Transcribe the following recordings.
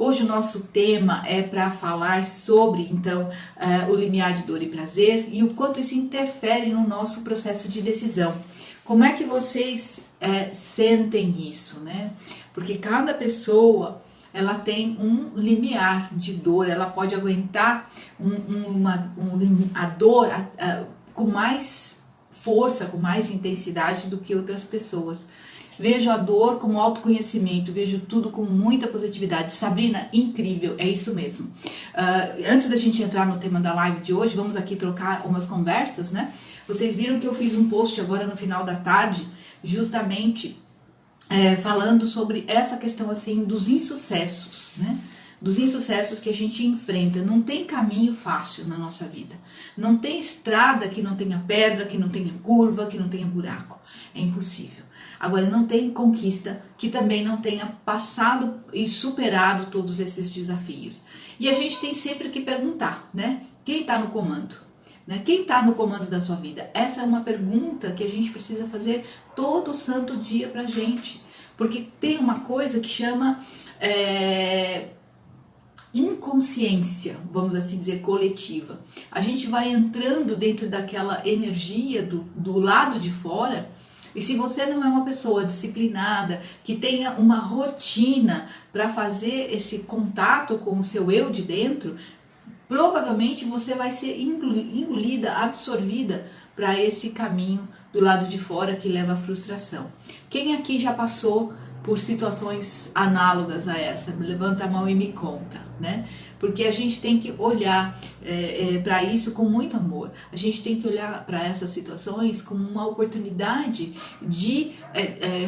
Hoje o nosso tema é para falar sobre, então, o limiar de dor e prazer e o quanto isso interfere no nosso processo de decisão. Como é que vocês sentem isso, né? Porque cada pessoa, ela tem um limiar de dor, ela pode aguentar a dor com mais força, com mais intensidade do que outras pessoas. Vejo a dor como autoconhecimento, vejo tudo com muita positividade. Sabrina, incrível, é isso mesmo. Antes da gente entrar no tema da live de hoje, vamos aqui trocar umas conversas, né? Vocês viram que eu fiz um post agora no final da tarde, justamente falando sobre essa questão assim dos insucessos, né? Dos insucessos que a gente enfrenta. Não tem caminho fácil na nossa vida. Não tem estrada que não tenha pedra, que não tenha curva, que não tenha buraco. É impossível. Agora, não tem conquista que também não tenha passado e superado todos esses desafios. E a gente tem sempre que perguntar, né? Quem está no comando? Né? Quem está no comando da sua vida? Essa é uma pergunta que a gente precisa fazer todo santo dia pra gente. Porque tem uma coisa que chama inconsciência, vamos assim dizer, coletiva. A gente vai entrando dentro daquela energia do lado de fora. E se você não é uma pessoa disciplinada, que tenha uma rotina para fazer esse contato com o seu eu de dentro, provavelmente você vai ser engolida, absorvida para esse caminho do lado de fora que leva à frustração. Quem aqui já passou por situações análogas a essa? Levanta a mão e me conta, né? Porque a gente tem que olhar para isso com muito amor. A gente tem que olhar para essas situações como uma oportunidade de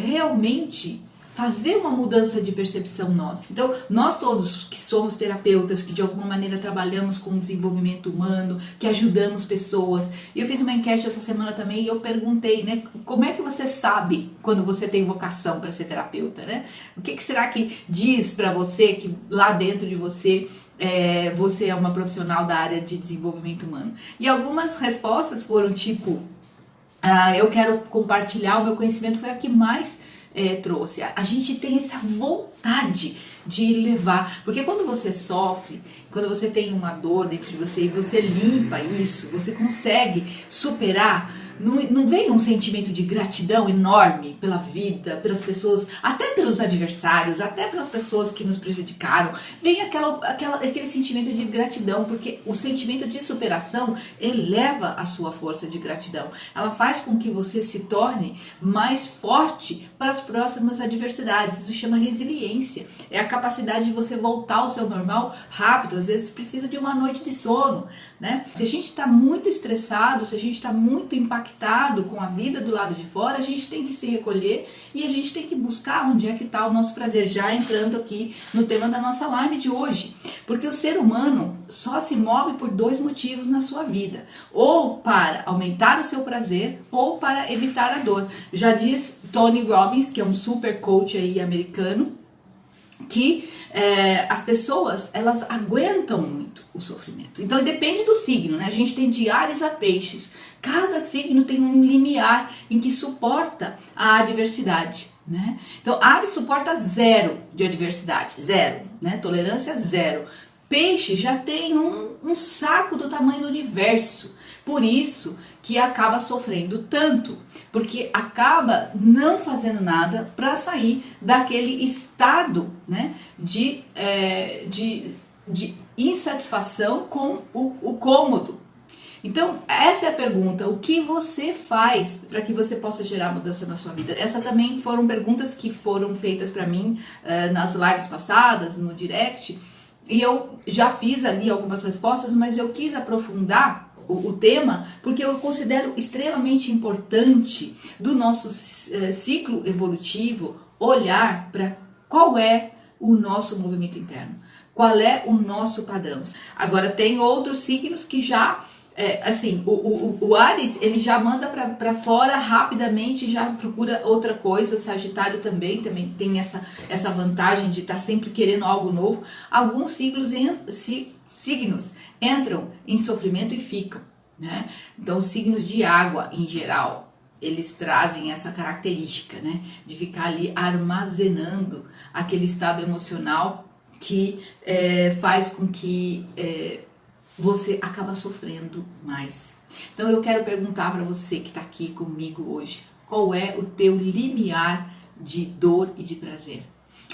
realmente fazer uma mudança de percepção nossa. Então, nós todos que somos terapeutas, que de alguma maneira trabalhamos com o desenvolvimento humano, que ajudamos pessoas. E eu fiz uma enquete essa semana também e eu perguntei, né, como é que você sabe quando você tem vocação para ser terapeuta, né? O que será que diz para você que lá dentro de você você é uma profissional da área de desenvolvimento humano? E algumas respostas foram tipo, eu quero compartilhar o meu conhecimento, foi a que mais trouxe. A gente tem essa vontade de levar, porque quando você sofre, quando você tem uma dor dentro de você e você limpa isso, você consegue superar, não vem um sentimento de gratidão enorme pela vida, pelas pessoas, até pelos adversários, até pelas pessoas que nos prejudicaram, vem aquele sentimento de gratidão, porque o sentimento de superação eleva a sua força de gratidão, ela faz com que você se torne mais forte para as próximas adversidades. Isso chama resiliência, é a capacidade de você voltar ao seu normal rápido. Às vezes precisa de uma noite de sono, né? Se a gente está muito estressado, se a gente está muito impactado com a vida do lado de fora, a gente tem que se recolher e a gente tem que buscar onde é que está o nosso prazer, já entrando aqui no tema da nossa live de hoje. Porque o ser humano só se move por dois motivos na sua vida, ou para aumentar o seu prazer, ou para evitar a dor. Já diz Tony Robbins, que é um super coach aí americano, que as pessoas, elas aguentam muito o sofrimento. Então depende do signo, né? A gente tem de Áries a Peixes. Cada signo tem um limiar em que suporta a adversidade, né? Então Áries suporta 0 de adversidade, 0, né? Tolerância 0. Peixe já tem um saco do tamanho do universo. Por isso que acaba sofrendo tanto, porque acaba não fazendo nada para sair daquele estado, né, de insatisfação com o cômodo. Então, essa é a pergunta, o que você faz para que você possa gerar mudança na sua vida? Essa também foram perguntas que foram feitas para mim nas lives passadas, no direct, e eu já fiz ali algumas respostas, mas eu quis aprofundar o tema, porque eu considero extremamente importante do nosso ciclo evolutivo olhar para qual é o nosso movimento interno, qual é o nosso padrão. Agora tem outros signos que já, assim, o Áries, ele já manda para fora rapidamente, já procura outra coisa. Sagitário também tem essa vantagem de estar sempre querendo algo novo. Alguns signos entram em sofrimento e ficam, né? Então os signos de água em geral, eles trazem essa característica, né, de ficar ali armazenando aquele estado emocional que faz com que você acaba sofrendo mais. Então eu quero perguntar para você que está aqui comigo hoje, qual é o teu limiar de dor e de prazer?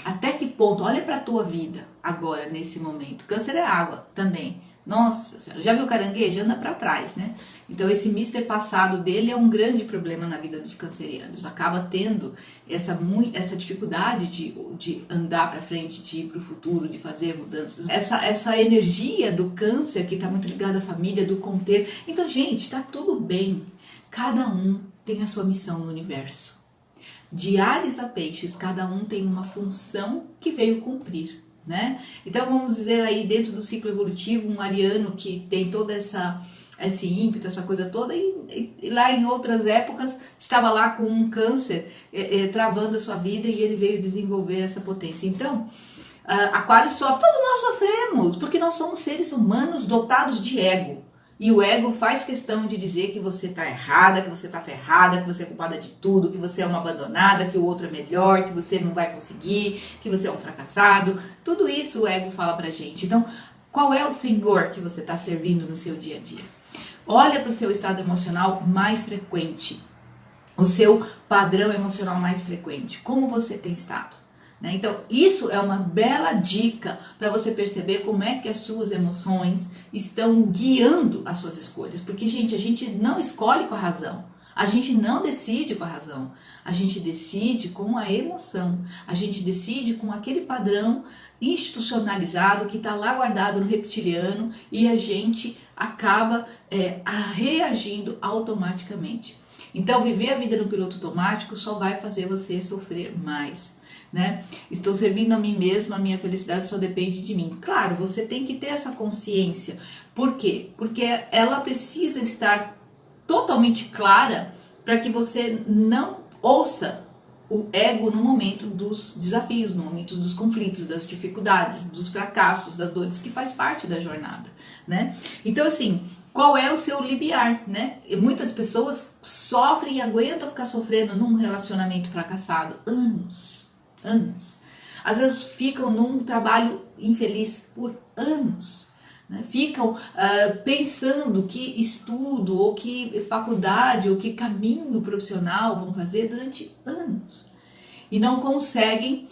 Até que ponto? Olha para a tua vida agora, nesse momento. Câncer é água também. Nossa senhora, já viu o caranguejo? Anda para trás, né? Então esse mister passado dele é um grande problema na vida dos cancerianos. Acaba tendo essa dificuldade de andar para frente, de ir para o futuro, de fazer mudanças. Essa energia do câncer que está muito ligada à família, do conter. Então, gente, tá tudo bem. Cada um tem a sua missão no universo. De Áries a Peixes, cada um tem uma função que veio cumprir, né? Então vamos dizer aí dentro do ciclo evolutivo, um ariano que tem toda esse ímpeto, essa coisa toda, e lá em outras épocas estava lá com um câncer travando a sua vida e ele veio desenvolver essa potência. Então, Aquário sofre, todos nós sofremos, porque nós somos seres humanos dotados de ego. E o ego faz questão de dizer que você está errada, que você está ferrada, que você é culpada de tudo, que você é uma abandonada, que o outro é melhor, que você não vai conseguir, que você é um fracassado. Tudo isso o ego fala pra gente. Então, qual é o Senhor que você está servindo no seu dia a dia? Olha para o seu estado emocional mais frequente, o seu padrão emocional mais frequente. Como você tem estado? Então, isso é uma bela dica para você perceber como é que as suas emoções estão guiando as suas escolhas. Porque, gente, a gente não escolhe com a razão. A gente não decide com a razão. A gente decide com a emoção. A gente decide com aquele padrão institucionalizado que está lá guardado no reptiliano e a gente acaba reagindo automaticamente. Então, viver a vida no piloto automático só vai fazer você sofrer mais. Né? Estou servindo a mim mesma, a minha felicidade só depende de mim. Claro, você tem que ter essa consciência. Por quê? Porque ela precisa estar totalmente clara para que você não ouça o ego no momento dos desafios, no momento dos conflitos, das dificuldades, dos fracassos, das dores, que faz parte da jornada, né? Então, assim, qual é o seu limiar, né? E muitas pessoas sofrem e aguentam ficar sofrendo num relacionamento fracassado anos. Às vezes ficam num trabalho infeliz por anos, né? Ficam pensando que estudo, ou que faculdade, ou que caminho profissional vão fazer durante anos. E não conseguem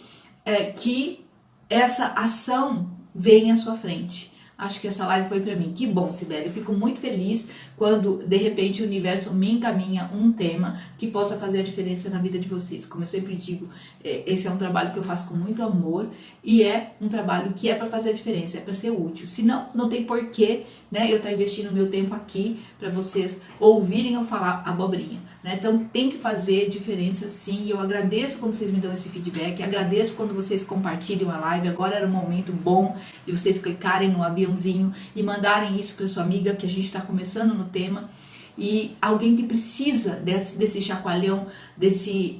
que essa ação venha à sua frente. Acho que essa live foi para mim. Que bom, Sibeli. Eu fico muito feliz quando, de repente, o universo me encaminha um tema que possa fazer a diferença na vida de vocês. Como eu sempre digo, esse é um trabalho que eu faço com muito amor e é um trabalho que é para fazer a diferença, é para ser útil. Senão, não tem porquê, né, eu estar investindo meu tempo aqui para vocês ouvirem eu falar abobrinha. Né? Então tem que fazer diferença sim, e eu agradeço quando vocês me dão esse feedback, agradeço quando vocês compartilham a live. Agora era um momento bom de vocês clicarem no aviãozinho e mandarem isso para sua amiga, que a gente está começando no tema, e alguém que precisa desse chacoalhão, desse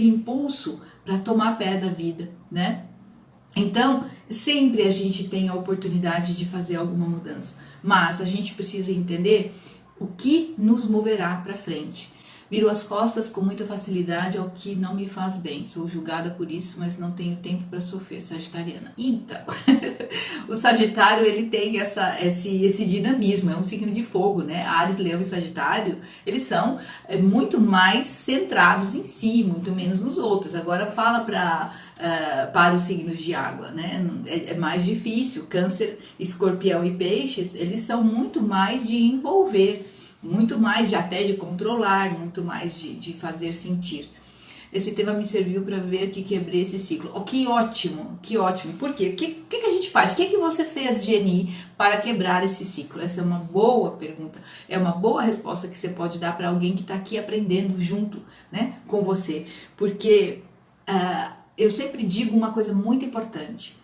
impulso para tomar pé da vida, né? Então, sempre a gente tem a oportunidade de fazer alguma mudança, mas a gente precisa entender o que nos moverá para frente. Viro as costas com muita facilidade ao que não me faz bem. Sou julgada por isso, mas não tenho tempo para sofrer. Sagitariana. Então, o Sagitário, ele tem esse dinamismo, é um signo de fogo, né? Áries, Leão e Sagitário, eles são muito mais centrados em si, muito menos nos outros. Agora fala para os signos de água, né? É mais difícil. Câncer, Escorpião e Peixes, eles são muito mais de envolver, muito mais até de controlar, muito mais de fazer sentir. Esse tema me serviu para ver que quebrei esse ciclo. Oh, que ótimo, que ótimo. Por quê? O que a gente faz? O que você fez, Geni, para quebrar esse ciclo? Essa é uma boa pergunta. É uma boa resposta que você pode dar para alguém que está aqui aprendendo junto, né, com você. Porque eu sempre digo uma coisa muito importante.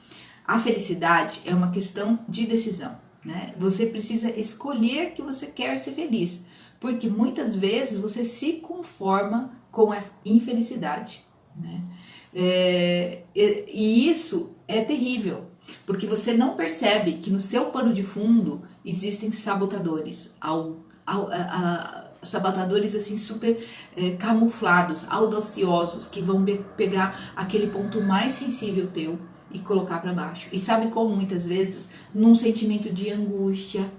A felicidade é uma questão de decisão. Né? Você precisa escolher que você quer ser feliz, porque muitas vezes você se conforma com a infelicidade, né? E isso é terrível, porque você não percebe que no seu pano de fundo existem sabotadores, sabotadores assim super camuflados, audaciosos, que vão pegar aquele ponto mais sensível teu e colocar para baixo. E sabe como muitas vezes? Num sentimento de angústia.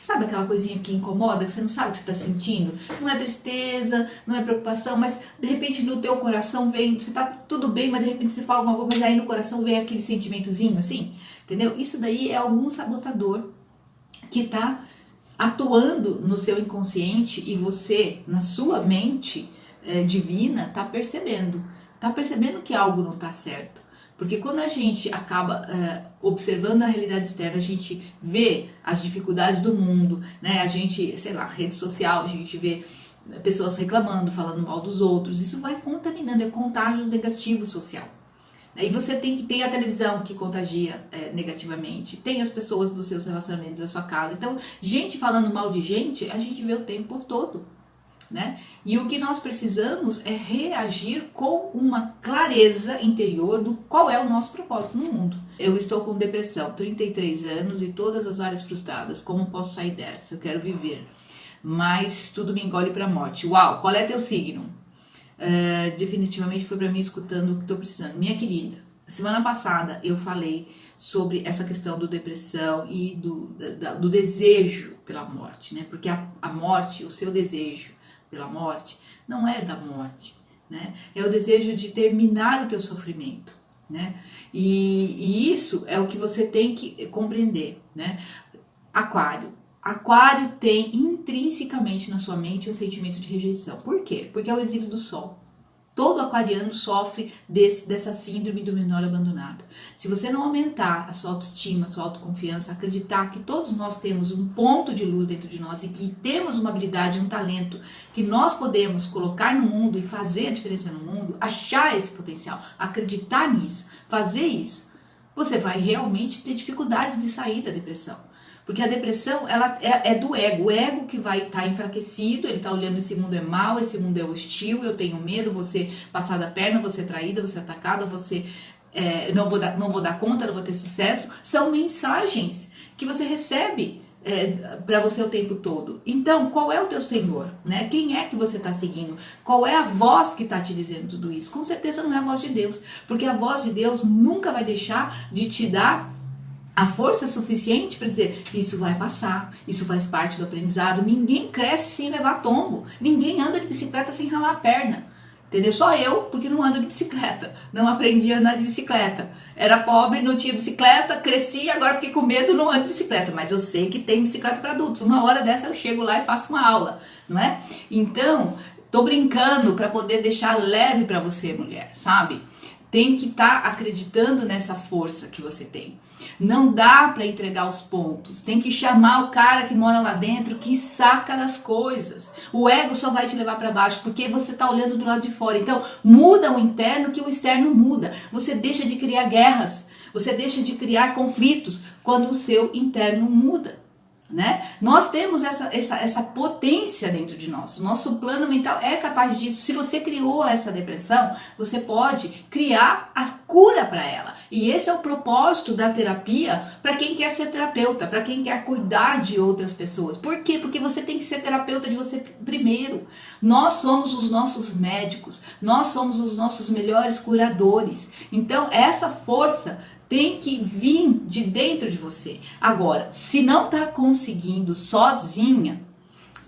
Sabe aquela coisinha que incomoda, que você não sabe o que você está sentindo? Não é tristeza, não é preocupação, mas de repente no teu coração vem, você tá tudo bem, mas de repente você fala alguma coisa, mas aí no coração vem aquele sentimentozinho assim, entendeu? Isso daí é algum sabotador que está atuando no seu inconsciente e você, na sua mente divina, está percebendo. Está percebendo que algo não está certo. Porque quando a gente acaba observando a realidade externa, a gente vê as dificuldades do mundo, né? A gente, sei lá, rede social, a gente vê pessoas reclamando, falando mal dos outros. Isso vai contaminando, é contágio negativo social. E você tem a televisão que contagia negativamente, tem as pessoas dos seus relacionamentos, da sua casa. Então, gente falando mal de gente, a gente vê o tempo todo. Né? E o que nós precisamos é reagir com uma clareza interior do qual é o nosso propósito no mundo. Eu estou com depressão, 33 anos e todas as áreas frustradas. Como posso sair dessa? Eu quero viver, mas tudo me engole para a morte. Uau, qual é teu signo? Definitivamente foi para mim escutando o que estou precisando. Minha querida, semana passada eu falei sobre essa questão do depressão e do desejo pela morte, né? Porque a morte, o seu desejo pela morte, não é da morte, né? É o desejo de terminar o teu sofrimento, né? E isso é o que você tem que compreender, né? Aquário. Aquário tem intrinsecamente na sua mente um sentimento de rejeição. Por quê? Porque é o exílio do Sol. Todo aquariano sofre dessa síndrome do menor abandonado. Se você não aumentar a sua autoestima, a sua autoconfiança, acreditar que todos nós temos um ponto de luz dentro de nós e que temos uma habilidade, um talento que nós podemos colocar no mundo e fazer a diferença no mundo, achar esse potencial, acreditar nisso, fazer isso, você vai realmente ter dificuldade de sair da depressão. Porque a depressão, ela é do ego. O ego que vai estar enfraquecido, ele está olhando, esse mundo é mau, esse mundo é hostil, eu tenho medo, você passar da perna, você traída, você atacada, você não vou dar conta, não vou ter sucesso. São mensagens que você recebe para você o tempo todo. Então, qual é o teu Senhor? Né? Quem é que você está seguindo? Qual é a voz que está te dizendo tudo isso? Com certeza não é a voz de Deus. Porque a voz de Deus nunca vai deixar de te dar a força suficiente para dizer, isso vai passar, isso faz parte do aprendizado. Ninguém cresce sem levar tombo, ninguém anda de bicicleta sem ralar a perna, entendeu? Só eu, porque não ando de bicicleta, não aprendi a andar de bicicleta. Era pobre, não tinha bicicleta, cresci, agora fiquei com medo, não ando de bicicleta. Mas eu sei que tem bicicleta para adultos, uma hora dessa eu chego lá e faço uma aula, não é? Então, tô brincando para poder deixar leve para você, mulher, sabe? Tem que estar acreditando nessa força que você tem. Não dá para entregar os pontos. Tem que chamar o cara que mora lá dentro, que saca das coisas. O ego só vai te levar para baixo, porque você está olhando do lado de fora. Então, muda o interno que o externo muda. Você deixa de criar guerras. Você deixa de criar conflitos quando o seu interno muda. Né? Nós temos essa potência dentro de nós. Nosso plano mental é capaz disso. Se você criou essa depressão, você pode criar a cura para ela. E esse é o propósito da terapia para quem quer ser terapeuta, para quem quer cuidar de outras pessoas. Por quê? Porque você tem que ser terapeuta de você primeiro. Nós somos os nossos médicos, nós somos os nossos melhores curadores. Então, essa força tem que vir de dentro de você. Agora, se não está conseguindo sozinha,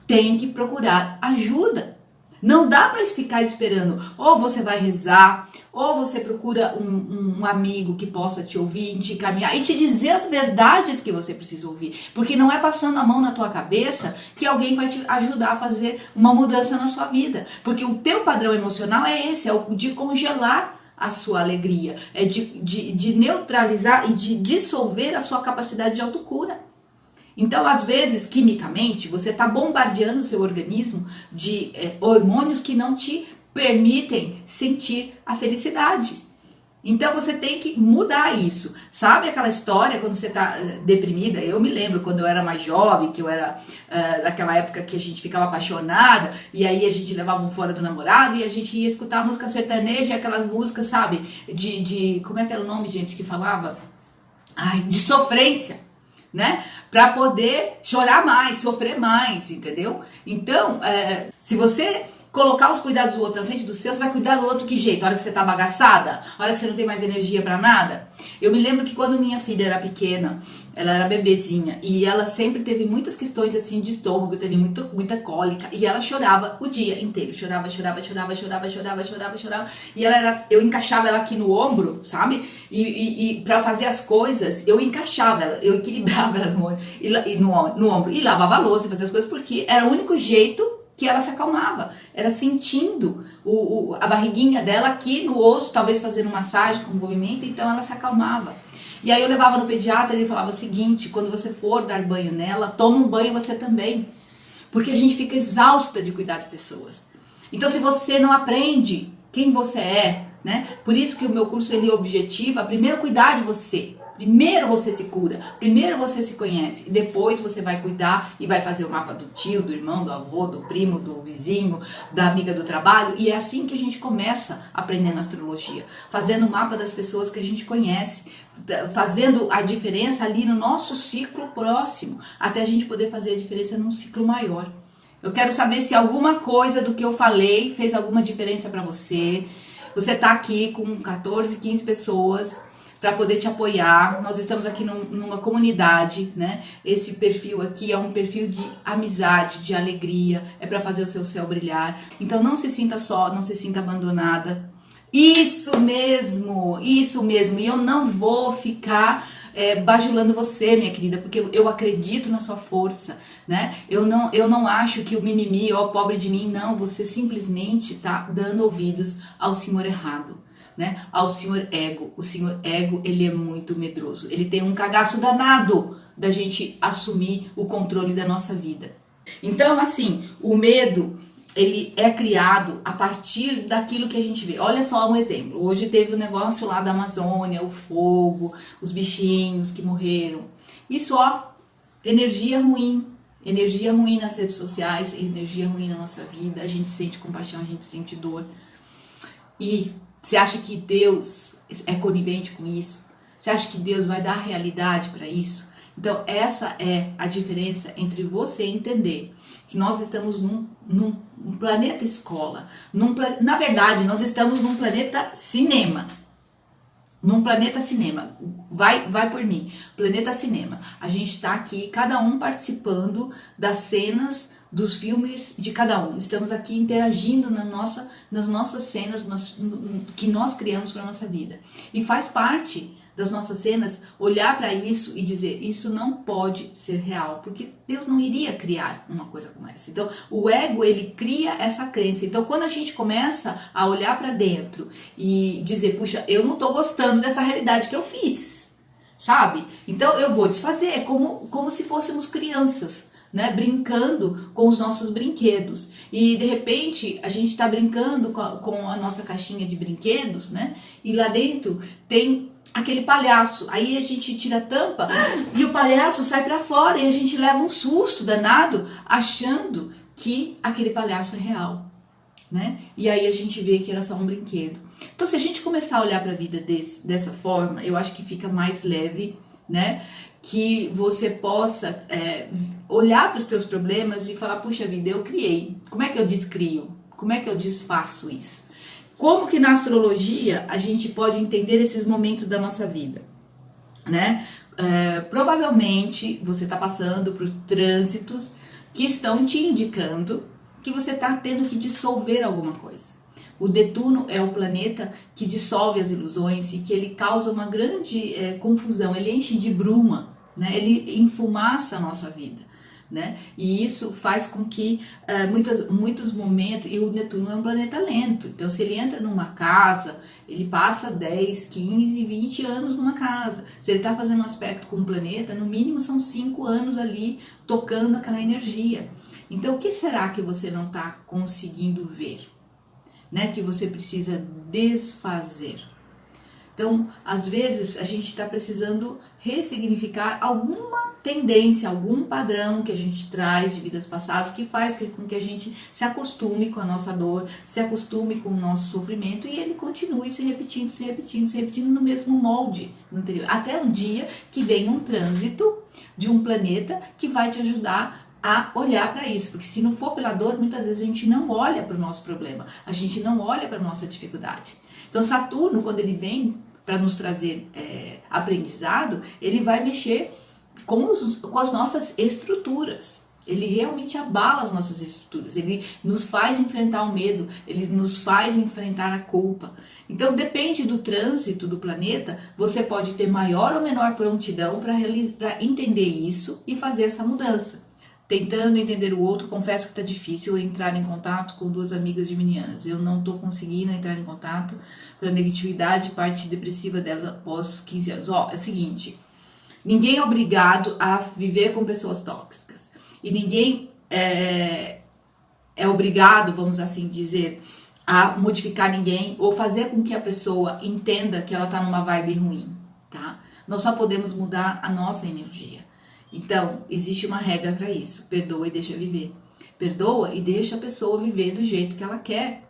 tem que procurar ajuda. Não dá para ficar esperando. Ou você vai rezar, ou você procura um amigo que possa te ouvir, te encaminhar e te dizer as verdades que você precisa ouvir. Porque não é passando a mão na tua cabeça que alguém vai te ajudar a fazer uma mudança na sua vida. Porque o teu padrão emocional é esse, é o de congelar a sua alegria, é de neutralizar e de dissolver a sua capacidade de autocura. Então, às vezes, quimicamente, você está bombardeando o seu organismo de hormônios que não te permitem sentir a felicidade. Então, você tem que mudar isso. Sabe aquela história quando você está deprimida? Eu me lembro quando eu era mais jovem, que eu era daquela época que a gente ficava apaixonada, e aí a gente levava um fora do namorado, e a gente ia escutar música sertaneja, aquelas músicas, sabe? Como é que era o nome, gente, que falava? De sofrência, né? Pra poder chorar mais, sofrer mais, entendeu? Então, se você colocar os cuidados do outro na frente dos seus, você vai cuidar do outro que jeito? A hora que você tá bagaçada? A hora que você não tem mais energia pra nada? Eu me lembro que quando minha filha era pequena, ela era bebezinha, e ela sempre teve muitas questões assim de estômago, teve muita cólica, e ela chorava o dia inteiro, chorava, e eu encaixava ela aqui no ombro, sabe? E pra fazer as coisas, eu encaixava ela, eu equilibrava ela no ombro, e lavava a louça, fazia as coisas, porque era o único jeito que ela se acalmava, era sentindo a barriguinha dela aqui no osso, talvez fazendo massagem com movimento, então ela se acalmava. E aí eu levava no pediatra e ele falava o seguinte: quando você for dar banho nela, toma um banho você também, porque a gente fica exausta de cuidar de pessoas. Então se você não aprende quem você é, né? Por isso que o meu curso ele objetiva primeiro cuidar de você. Primeiro você se cura, primeiro você se conhece, e depois você vai cuidar e vai fazer o mapa do tio, do irmão, do avô, do primo, do vizinho, da amiga do trabalho. E é assim que a gente começa aprendendo astrologia, fazendo o mapa das pessoas que a gente conhece, fazendo a diferença ali no nosso ciclo próximo, até a gente poder fazer a diferença num ciclo maior. Eu quero saber se alguma coisa do que eu falei fez alguma diferença para você. Você tá aqui com 14, 15 pessoas para poder te apoiar. Nós estamos aqui numa comunidade, né? Esse perfil aqui é um perfil de amizade, de alegria, é para fazer o seu céu brilhar. Então não se sinta só, não se sinta abandonada. Isso mesmo, isso mesmo. E eu não vou ficar bajulando você, minha querida, porque eu acredito na sua força, né? Eu não acho que o mimimi, ó, pobre de mim, não. Você simplesmente tá dando ouvidos ao senhor errado, né? Ao senhor ego. O senhor ego, ele é muito medroso. Ele tem um cagaço danado da gente assumir o controle da nossa vida. Então, assim, o medo, ele é criado a partir daquilo que a gente vê. Olha só um exemplo. Hoje teve o negócio lá da Amazônia, o fogo, os bichinhos que morreram. Isso, ó, energia ruim nas redes sociais, energia ruim na nossa vida. A gente sente compaixão, a gente sente dor. E você acha que Deus é conivente com isso? Você acha que Deus vai dar realidade para isso? Então essa é a diferença entre você entender que nós estamos num planeta escola. Na verdade, nós estamos num planeta cinema. Num planeta cinema. Vai por mim. Planeta cinema. A gente está aqui, cada um participando das cenas dos filmes de cada um. Estamos aqui interagindo nas nossas cenas que nós criamos para a nossa vida. E faz parte das nossas cenas olhar para isso e dizer: isso não pode ser real, porque Deus não iria criar uma coisa como essa. Então o ego, ele cria essa crença. Então quando a gente começa a olhar para dentro e dizer: puxa, eu não tô gostando dessa realidade que eu fiz, sabe? Então eu vou desfazer. É como se fôssemos crianças, né, brincando com os nossos brinquedos. E de repente a gente está brincando com a nossa caixinha de brinquedos, né? E lá dentro tem aquele palhaço. Aí a gente tira a tampa e o palhaço sai para fora e a gente leva um susto danado achando que aquele palhaço é real, né? E aí a gente vê que era só um brinquedo. Então se a gente começar a olhar para a vida dessa forma, eu acho que fica mais leve, né? Que você possa olhar para os teus problemas e falar: puxa vida, eu criei. Como é que eu descrio? Como é que eu desfaço isso? Como que na astrologia a gente pode entender esses momentos da nossa vida, né? Provavelmente você está passando por trânsitos que estão te indicando que você está tendo que dissolver alguma coisa. O Netuno é o planeta que dissolve as ilusões e que ele causa uma grande confusão, ele enche de bruma, né? Ele enfumaça a nossa vida, né? E isso faz com que muitos momentos, e o Netuno é um planeta lento, então se ele entra numa casa, ele passa 10, 15, 20 anos numa casa. Se ele está fazendo um aspecto com o planeta, no mínimo são 5 anos ali tocando aquela energia. Então o que será que você não está conseguindo ver, né? Que você precisa desfazer? Então, às vezes, a gente está precisando ressignificar alguma tendência, algum padrão que a gente traz de vidas passadas que faz com que a gente se acostume com a nossa dor, se acostume com o nosso sofrimento e ele continue se repetindo no mesmo molde anterior. Até um dia que vem um trânsito de um planeta que vai te ajudar a olhar para isso, porque se não for pela dor, muitas vezes a gente não olha para o nosso problema, a gente não olha para a nossa dificuldade. Então Saturno, quando ele vem para nos trazer aprendizado, ele vai mexer com as nossas estruturas. Ele realmente abala as nossas estruturas, ele nos faz enfrentar o medo, ele nos faz enfrentar a culpa. Então depende do trânsito do planeta, você pode ter maior ou menor prontidão para entender isso e fazer essa mudança. Tentando entender o outro, confesso que está difícil entrar em contato com duas amigas geminianas. Eu não estou conseguindo entrar em contato pela negatividade, parte depressiva delas após 15 anos. É o seguinte, ninguém é obrigado a viver com pessoas tóxicas. E ninguém é obrigado, vamos assim dizer, a modificar ninguém ou fazer com que a pessoa entenda que ela está numa vibe ruim, tá? Nós só podemos mudar a nossa energia. Então, existe uma regra para isso. Perdoa e deixa viver. Perdoa e deixa a pessoa viver do jeito que ela quer.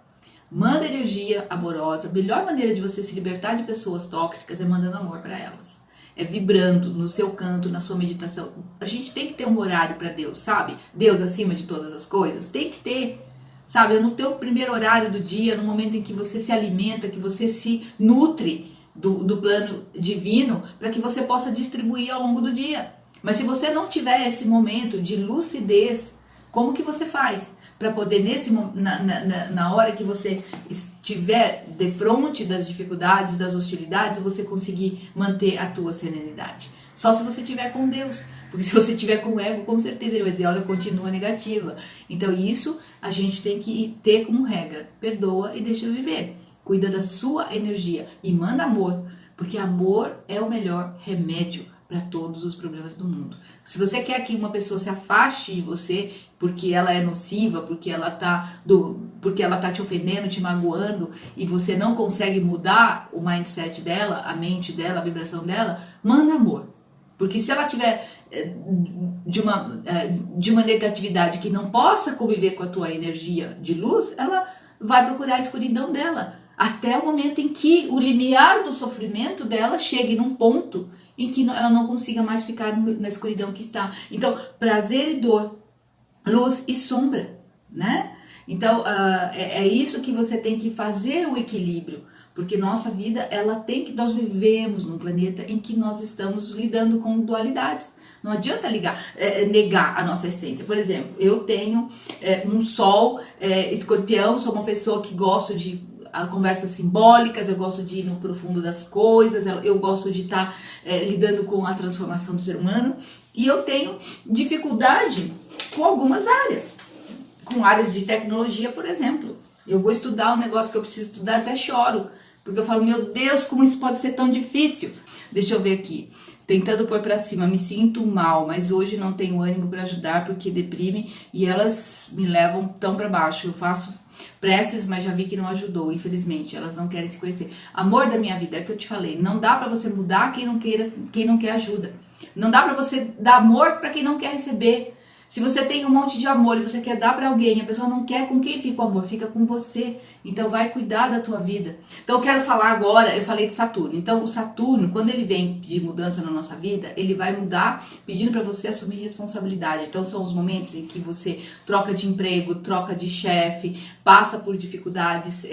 Manda energia amorosa. A melhor maneira de você se libertar de pessoas tóxicas é mandando amor para elas. É vibrando no seu canto, na sua meditação. A gente tem que ter um horário para Deus, sabe? Deus acima de todas as coisas. Tem que ter, sabe? É no teu primeiro horário do dia, no momento em que você se alimenta, que você se nutre do plano divino, para que você possa distribuir ao longo do dia. Mas se você não tiver esse momento de lucidez, como que você faz para poder, na hora que você estiver de frente das dificuldades, das hostilidades, você conseguir manter a tua serenidade? Só se você estiver com Deus. Porque se você estiver com o ego, com certeza ele vai dizer, olha, continua negativa. Então isso a gente tem que ter como regra. Perdoa e deixa viver. Cuida da sua energia e manda amor. Porque amor é o melhor remédio para todos os problemas do mundo. Se você quer que uma pessoa se afaste de você porque ela é nociva, porque ela tá te ofendendo, te magoando, e você não consegue mudar o mindset dela, a mente dela, a vibração dela, manda amor. Porque se ela tiver de uma negatividade que não possa conviver com a tua energia de luz, ela vai procurar a escuridão dela, até o momento em que o limiar do sofrimento dela chegue num ponto em que ela não consiga mais ficar na escuridão que está. Então, prazer e dor, luz e sombra, né? Então, é isso que você tem que fazer o equilíbrio, porque nossa vida, nós vivemos num planeta em que nós estamos lidando com dualidades. Não adianta negar a nossa essência. Por exemplo, eu tenho um sol escorpião, sou uma pessoa que gosto de conversas simbólicas, eu gosto de ir no profundo das coisas, eu gosto de estar lidando com a transformação do ser humano, e eu tenho dificuldade com algumas áreas, com áreas de tecnologia, por exemplo. Eu vou estudar um negócio que eu preciso estudar, até choro, porque eu falo, meu Deus, como isso pode ser tão difícil? Deixa eu ver aqui. Tentando pôr pra cima, me sinto mal, mas hoje não tenho ânimo para ajudar porque deprime e elas me levam tão para baixo. Eu faço preces, mas já vi que não ajudou, infelizmente. Elas não querem se conhecer. Amor da minha vida, é o que eu te falei. Não dá para você mudar quem não quer ajuda. Não dá para você dar amor para quem não quer receber. Se você tem um monte de amor e você quer dar para alguém, a pessoa não quer, com quem fica o amor? Fica com você. Então vai cuidar da tua vida. Então eu quero falar agora, eu falei de Saturno. Então o Saturno, quando ele vem pedir mudança na nossa vida, ele vai mudar pedindo para você assumir responsabilidade. Então são os momentos em que você troca de emprego, troca de chefe, passa por dificuldades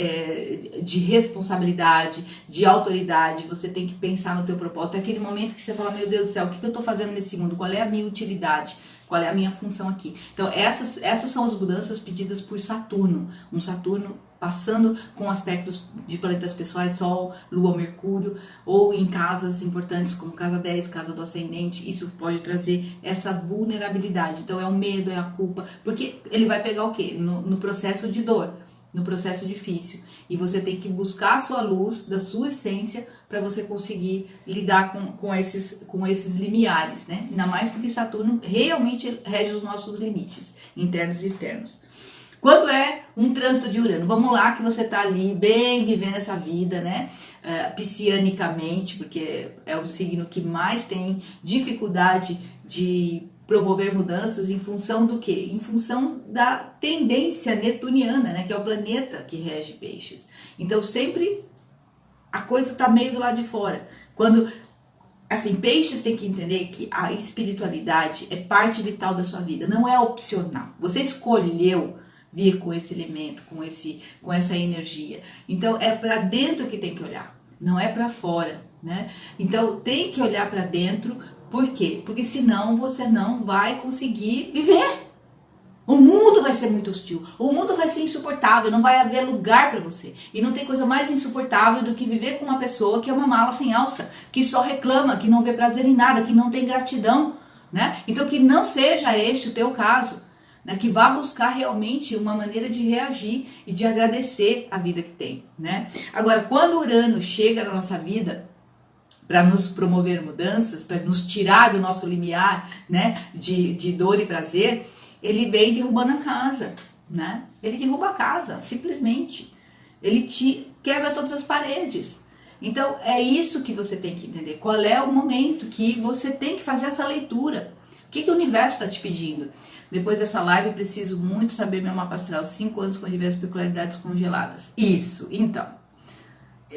de responsabilidade, de autoridade. Você tem que pensar no teu propósito. É aquele momento que você fala, meu Deus do céu, o que eu estou fazendo nesse mundo? Qual é a minha utilidade? Qual é a minha função aqui? Então essas são as mudanças pedidas por Saturno. Um Saturno passando com aspectos de planetas pessoais, Sol, Lua, Mercúrio, ou em casas importantes como casa 10, casa do ascendente. Isso pode trazer essa vulnerabilidade. Então é o medo, é a culpa, porque ele vai pegar o quê? No processo de dor, no processo difícil. E você tem que buscar a sua luz, da sua essência, para você conseguir lidar com esses limiares, né? Ainda mais porque Saturno realmente rege os nossos limites, internos e externos. Quando é um trânsito de Urano? Vamos lá que você tá ali bem vivendo essa vida, né? Piscianicamente, porque é o signo que mais tem dificuldade de promover mudanças em função do quê? Em função da tendência netuniana, né? Que é o planeta que rege peixes. Então sempre a coisa tá meio do lado de fora. Quando assim, peixes tem que entender que a espiritualidade é parte vital da sua vida, não é opcional. Você escolheu vir com esse elemento, com essa energia. Então é para dentro que tem que olhar, não é para fora, né? Então tem que olhar para dentro, por quê? Porque senão você não vai conseguir viver. O mundo vai ser muito hostil, o mundo vai ser insuportável, não vai haver lugar para você. E não tem coisa mais insuportável do que viver com uma pessoa que é uma mala sem alça, que só reclama, que não vê prazer em nada, que não tem gratidão, né? Então que não seja este o teu caso, né? Que vá buscar realmente uma maneira de reagir e de agradecer a vida que tem, né? Agora, quando o Urano chega na nossa vida, para nos promover mudanças, para nos tirar do nosso limiar, né, de dor e prazer, ele vem derrubando a casa, né? Ele derruba a casa, simplesmente. Ele te quebra todas as paredes. Então, é isso que você tem que entender. Qual é o momento que você tem que fazer essa leitura? O que o universo está te pedindo? Depois dessa live, eu preciso muito saber meu mapa astral, 5 anos com diversas peculiaridades congeladas. Isso, então.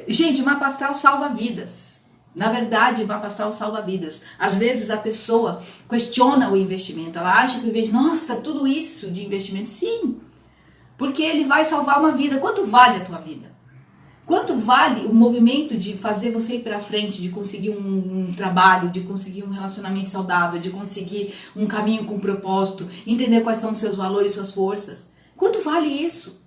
Gente, mapa astral salva vidas. Na verdade, o mapa astral salva vidas. Às vezes a pessoa questiona o investimento. Ela acha que o investimento, nossa, tudo isso de investimento. Sim, porque ele vai salvar uma vida. Quanto vale a tua vida? Quanto vale o movimento de fazer você ir para frente, de conseguir um trabalho, de conseguir um relacionamento saudável, de conseguir um caminho com propósito, entender quais são os seus valores, suas forças? Quanto vale isso?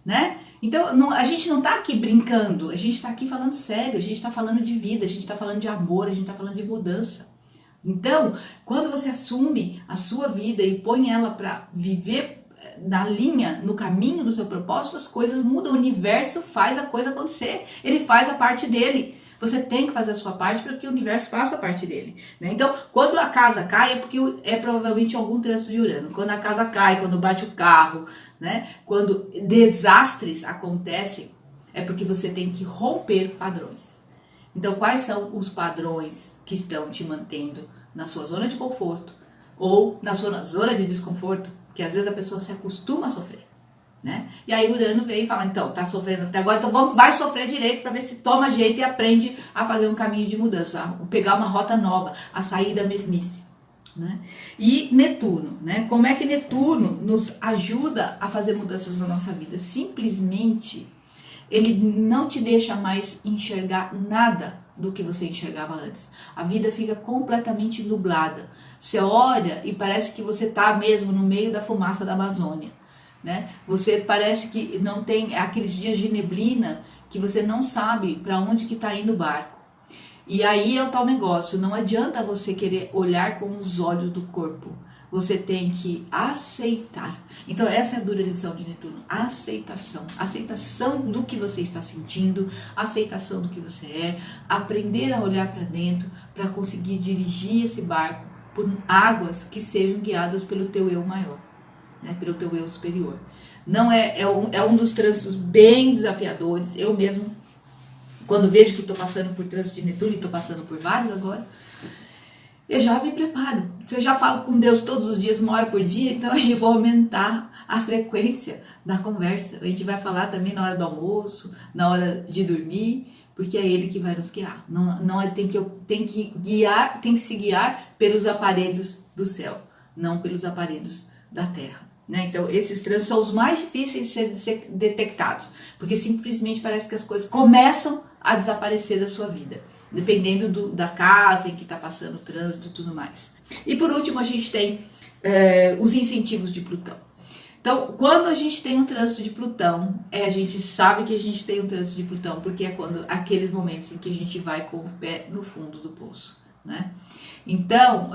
Né? Então, a gente não está aqui brincando, a gente está aqui falando sério, a gente está falando de vida, a gente está falando de amor, a gente está falando de mudança. Então, quando você assume a sua vida e põe ela para viver na linha, no caminho do seu propósito, as coisas mudam, o universo faz a coisa acontecer, ele faz a parte dele. Você tem que fazer a sua parte para que o universo faça a parte dele, né? Então, quando a casa cai, é porque é provavelmente algum trânsito de Urano. Quando a casa cai, quando bate o carro, né? Quando desastres acontecem, é porque você tem que romper padrões. Então, quais são os padrões que estão te mantendo na sua zona de conforto ou na sua zona de desconforto? Que às vezes a pessoa se acostuma a sofrer, né? E aí o Urano vem e fala, então, tá sofrendo até agora, então vai sofrer direito para ver se toma jeito e aprende a fazer um caminho de mudança, a pegar uma rota nova, a sair da mesmice, né? E Netuno, né? Como é que Netuno nos ajuda a fazer mudanças na nossa vida? Simplesmente, ele não te deixa mais enxergar nada do que você enxergava antes. A vida fica completamente nublada. Você olha e parece que você está mesmo no meio da fumaça da Amazônia, né? Você parece que não tem aqueles dias de neblina que você não sabe para onde que está indo o barco. E aí é o tal negócio, não adianta você querer olhar com os olhos do corpo. Você tem que aceitar. Então essa é a dura lição de Netuno, aceitação. Aceitação do que você está sentindo, aceitação do que você é, aprender a olhar para dentro para conseguir dirigir esse barco por águas que sejam guiadas pelo teu eu maior, né? Pelo teu eu superior. Não é um dos trânsitos bem desafiadores. Eu mesmo, quando vejo que estou passando por trânsito de Netuno, e estou passando por vários agora, eu já me preparo. Se eu já falo com Deus todos os dias, 1 hora por dia, então a gente vai aumentar a frequência da conversa. A gente vai falar também na hora do almoço, na hora de dormir, porque é Ele que vai nos guiar. Tem que se guiar pelos aparelhos do céu, não pelos aparelhos da terra, né? Então esses trânsitos são os mais difíceis de ser detectados, porque simplesmente parece que as coisas começam a desaparecer da sua vida, dependendo da casa em que está passando o trânsito e tudo mais. E por último a gente tem os incentivos de Plutão. Então, quando a gente tem um trânsito de Plutão, a gente sabe que a gente tem um trânsito de Plutão, porque é quando aqueles momentos em que a gente vai com o pé no fundo do poço, né? Então,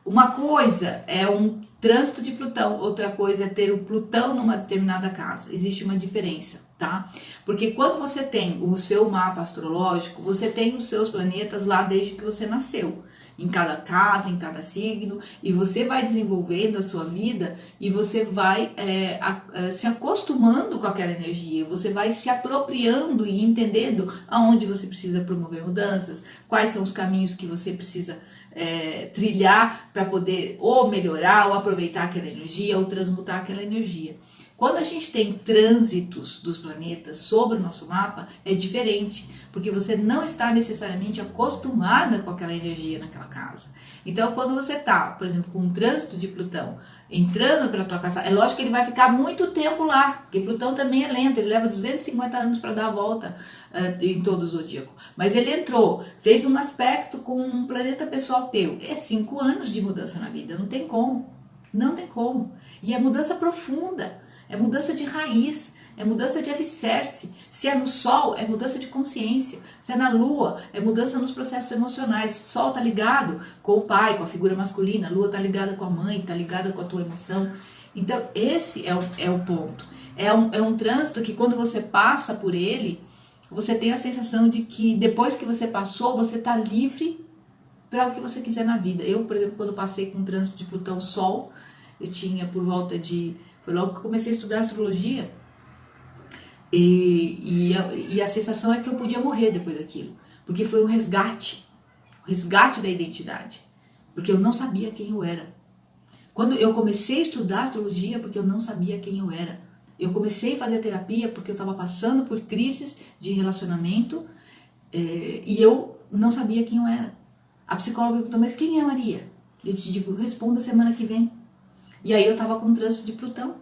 uma coisa é um trânsito de Plutão, outra coisa é ter o Plutão numa determinada casa. Existe uma diferença, tá? Porque quando você tem o seu mapa astrológico, você tem os seus planetas lá desde que você nasceu, em cada casa, em cada signo, e você vai desenvolvendo a sua vida e você vai se acostumando com aquela energia, você vai se apropriando e entendendo aonde você precisa promover mudanças, quais são os caminhos que você precisa trilhar para poder ou melhorar, ou aproveitar aquela energia, ou transmutar aquela energia. Quando a gente tem trânsitos dos planetas sobre o nosso mapa, é diferente, porque você não está necessariamente acostumada com aquela energia naquela casa. Então, quando você está, por exemplo, com um trânsito de Plutão entrando pela tua casa, é lógico que ele vai ficar muito tempo lá, porque Plutão também é lento, ele leva 250 anos para dar a volta em todo o zodíaco. Mas ele entrou, fez um aspecto com um planeta pessoal teu. É 5 anos de mudança na vida, não tem como. Não tem como. E é mudança profunda. É mudança de raiz, é mudança de alicerce. Se é no Sol, é mudança de consciência. Se é na Lua, é mudança nos processos emocionais. O Sol tá ligado com o pai, com a figura masculina. A Lua tá ligada com a mãe, tá ligada com a tua emoção. Então, esse é o ponto. É um trânsito que quando você passa por ele, você tem a sensação de que depois que você passou, você tá livre para o que você quiser na vida. Eu, por exemplo, quando passei com o trânsito de Plutão-Sol, eu tinha por volta de... Foi logo que eu comecei a estudar astrologia. E a sensação é que eu podia morrer depois daquilo. Porque foi um resgate da identidade. Porque eu não sabia quem eu era. Quando eu comecei a estudar astrologia, porque eu não sabia quem eu era. Eu comecei a fazer terapia porque eu estava passando por crises de relacionamento e eu não sabia quem eu era. A psicóloga perguntou, mas quem é a Maria? Eu te digo, responda semana que vem. E aí eu estava com o trânsito de Plutão.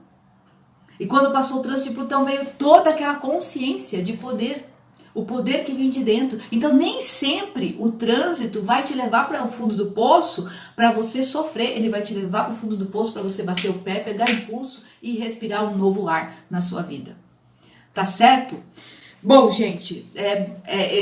E quando passou o trânsito de Plutão, veio toda aquela consciência de poder. O poder que vem de dentro. Então nem sempre o trânsito vai te levar para o fundo do poço para você sofrer. Ele vai te levar para o fundo do poço para você bater o pé, pegar impulso e respirar um novo ar na sua vida. Tá certo? Bom, gente,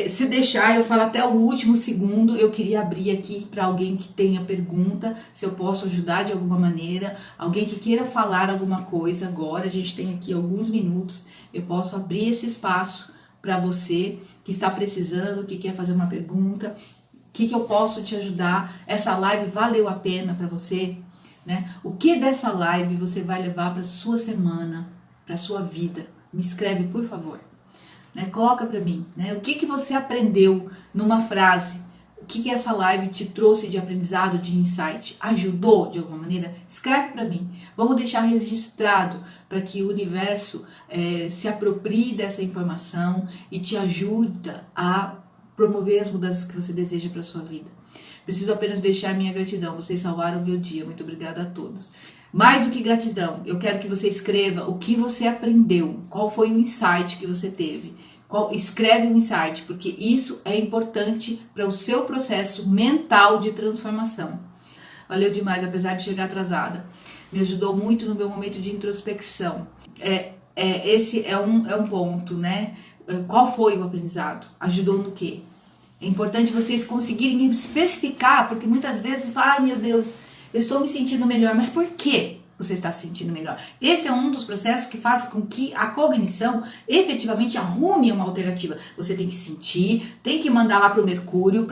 se deixar, eu falo até o último segundo. Eu queria abrir aqui para alguém que tenha pergunta, se eu posso ajudar de alguma maneira, alguém que queira falar alguma coisa agora. A gente tem aqui alguns minutos, eu posso abrir esse espaço para você que está precisando, que quer fazer uma pergunta, que eu posso te ajudar. Essa live valeu a pena para você, né? O que dessa live você vai levar para sua semana, para sua vida? Me escreve, por favor. Né? Coloca para mim, né? O que você aprendeu numa frase? O que essa live te trouxe de aprendizado, de insight? Ajudou de alguma maneira? Escreve para mim. Vamos deixar registrado para que o universo se aproprie dessa informação e te ajuda a promover as mudanças que você deseja para sua vida. Preciso apenas deixar minha gratidão. Vocês salvaram o meu dia. Muito obrigada a todos. Mais do que gratidão, eu quero que você escreva o que você aprendeu, qual foi o insight que você teve. Escreve um insight, porque isso é importante para o seu processo mental de transformação. Valeu demais, apesar de chegar atrasada. Me ajudou muito no meu momento de introspecção. Esse é um ponto, né? Qual foi o aprendizado? Ajudou no quê? É importante vocês conseguirem especificar, porque muitas vezes, ai meu Deus, eu estou me sentindo melhor, mas por que você está se sentindo melhor? Esse é um dos processos que faz com que a cognição efetivamente arrume uma alternativa. Você tem que sentir, tem que mandar lá para o Mercúrio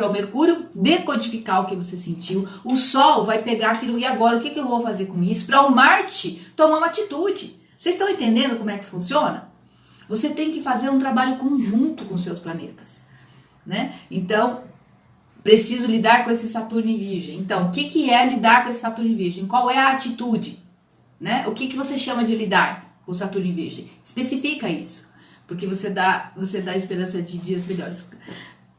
decodificar o que você sentiu. O Sol vai pegar aquilo, e agora o que eu vou fazer com isso? Para o Marte tomar uma atitude. Vocês estão entendendo como é que funciona? Você tem que fazer um trabalho conjunto com seus planetas, né? Então, preciso lidar com esse Saturno em Virgem. Então, o que é lidar com esse Saturno em Virgem? Qual é a atitude? Né? O que você chama de lidar com o Saturno em Virgem? Especifica isso, porque você dá esperança de dias melhores.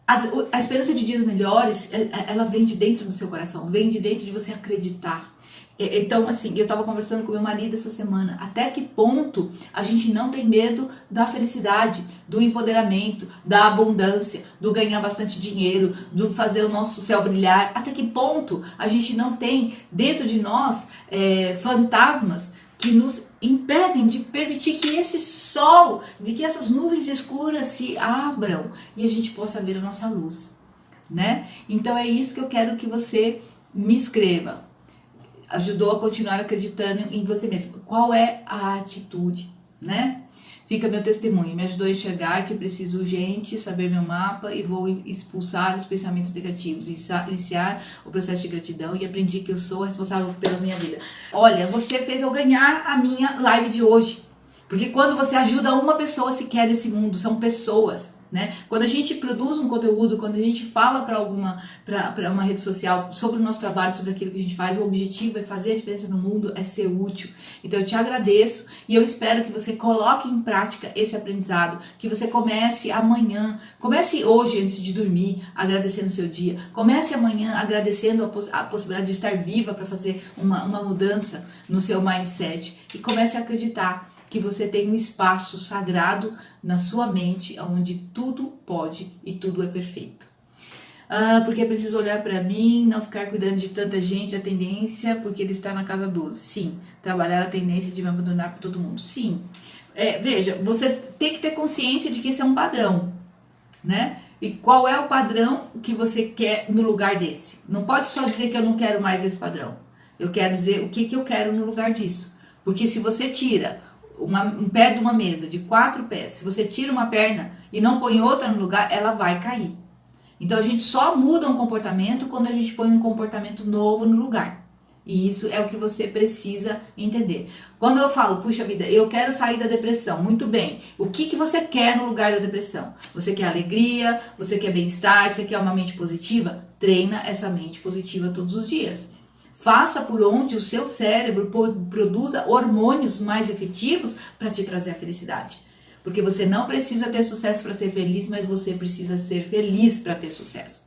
A esperança de dias melhores, ela vem de dentro do seu coração, vem de dentro de você acreditar. Então, assim, eu estava conversando com meu marido essa semana, até que ponto a gente não tem medo da felicidade, do empoderamento, da abundância, do ganhar bastante dinheiro, do fazer o nosso céu brilhar, até que ponto a gente não tem dentro de nós fantasmas que nos impedem de permitir que esse sol, de que essas nuvens escuras se abram e a gente possa ver a nossa luz, né? Então é isso que eu quero que você me escreva. Ajudou a continuar acreditando em você mesmo. Qual é a atitude, né? Fica meu testemunho. Me ajudou a enxergar que preciso urgente saber meu mapa e vou expulsar os pensamentos negativos, iniciar o processo de gratidão e aprendi que eu sou responsável pela minha vida. Olha, você fez eu ganhar a minha live de hoje. Porque quando você ajuda uma pessoa sequer nesse mundo, são pessoas, né? Quando a gente produz um conteúdo, quando a gente fala para uma rede social sobre o nosso trabalho, sobre aquilo que a gente faz, o objetivo é fazer a diferença no mundo, é ser útil. Então eu te agradeço e eu espero que você coloque em prática esse aprendizado, que você comece amanhã, comece hoje antes de dormir, agradecendo o seu dia, comece amanhã agradecendo a possibilidade de estar viva para fazer uma mudança no seu mindset e comece a acreditar que você tem um espaço sagrado na sua mente, onde tudo pode e tudo é perfeito. Porque é preciso olhar para mim, não ficar cuidando de tanta gente, a tendência, porque ele está na casa 12. Sim. Trabalhar a tendência de me abandonar para todo mundo. Sim. Veja, você tem que ter consciência de que esse é um padrão, né? E qual é o padrão que você quer no lugar desse? Não pode só dizer que eu não quero mais esse padrão. Eu quero dizer o que eu quero no lugar disso. Porque se você tira um pé de uma mesa de 4 pés, se você tira uma perna e não põe outra no lugar, ela vai cair. Então a gente só muda um comportamento quando a gente põe um comportamento novo no lugar. E isso é o que você precisa entender. Quando eu falo, puxa vida, eu quero sair da depressão, muito bem. O que você quer no lugar da depressão? Você quer alegria? Você quer bem-estar? Você quer uma mente positiva? Treina essa mente positiva todos os dias. Faça por onde o seu cérebro produza hormônios mais efetivos para te trazer a felicidade. Porque você não precisa ter sucesso para ser feliz, mas você precisa ser feliz para ter sucesso,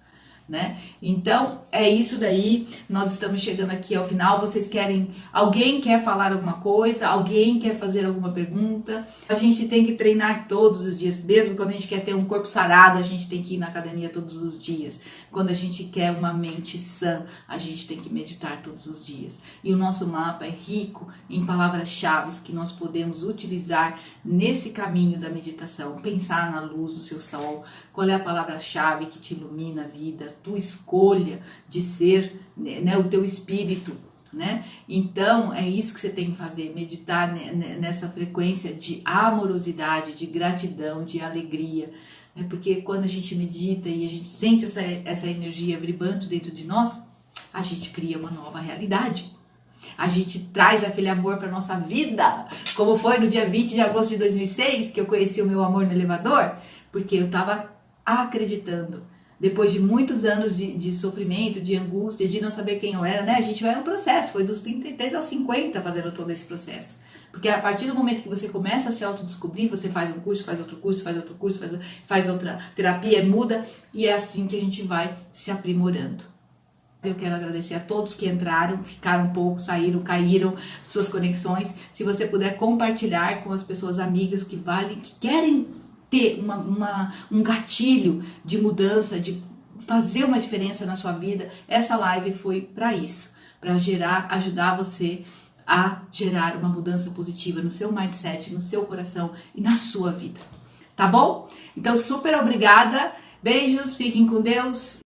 né? Então, é isso daí. Nós estamos chegando aqui ao final. Alguém quer falar alguma coisa? Alguém quer fazer alguma pergunta? A gente tem que treinar todos os dias. Mesmo quando a gente quer ter um corpo sarado, a gente tem que ir na academia todos os dias. Quando a gente quer uma mente sã, a gente tem que meditar todos os dias. E o nosso mapa é rico em palavras-chave que nós podemos utilizar nesse caminho da meditação. Pensar na luz do seu sol. Qual é a palavra-chave que te ilumina a vida? Tua escolha de ser, né, o teu espírito, né? Então é isso que você tem que fazer, meditar nessa frequência de amorosidade, de gratidão, de alegria, né? Porque quando a gente medita e a gente sente essa energia vibrando dentro de nós, a gente cria uma nova realidade. A gente traz aquele amor para nossa vida, como foi no dia 20 de agosto de 2006, que eu conheci o meu amor no elevador, porque eu estava acreditando. Depois de muitos anos de sofrimento, de angústia, de não saber quem eu era, né? A gente vai um processo, foi dos 33 aos 50 fazendo todo esse processo. Porque a partir do momento que você começa a se autodescobrir, você faz um curso, faz outro curso, faz outro curso, faz outra terapia, muda, e é assim que a gente vai se aprimorando. Eu quero agradecer a todos que entraram, ficaram um pouco, saíram, caíram, suas conexões. Se você puder compartilhar com as pessoas amigas que querem ter um gatilho de mudança, de fazer uma diferença na sua vida, essa live foi para isso, para ajudar você a gerar uma mudança positiva no seu mindset, no seu coração e na sua vida. Tá bom? Então, super obrigada, beijos, fiquem com Deus.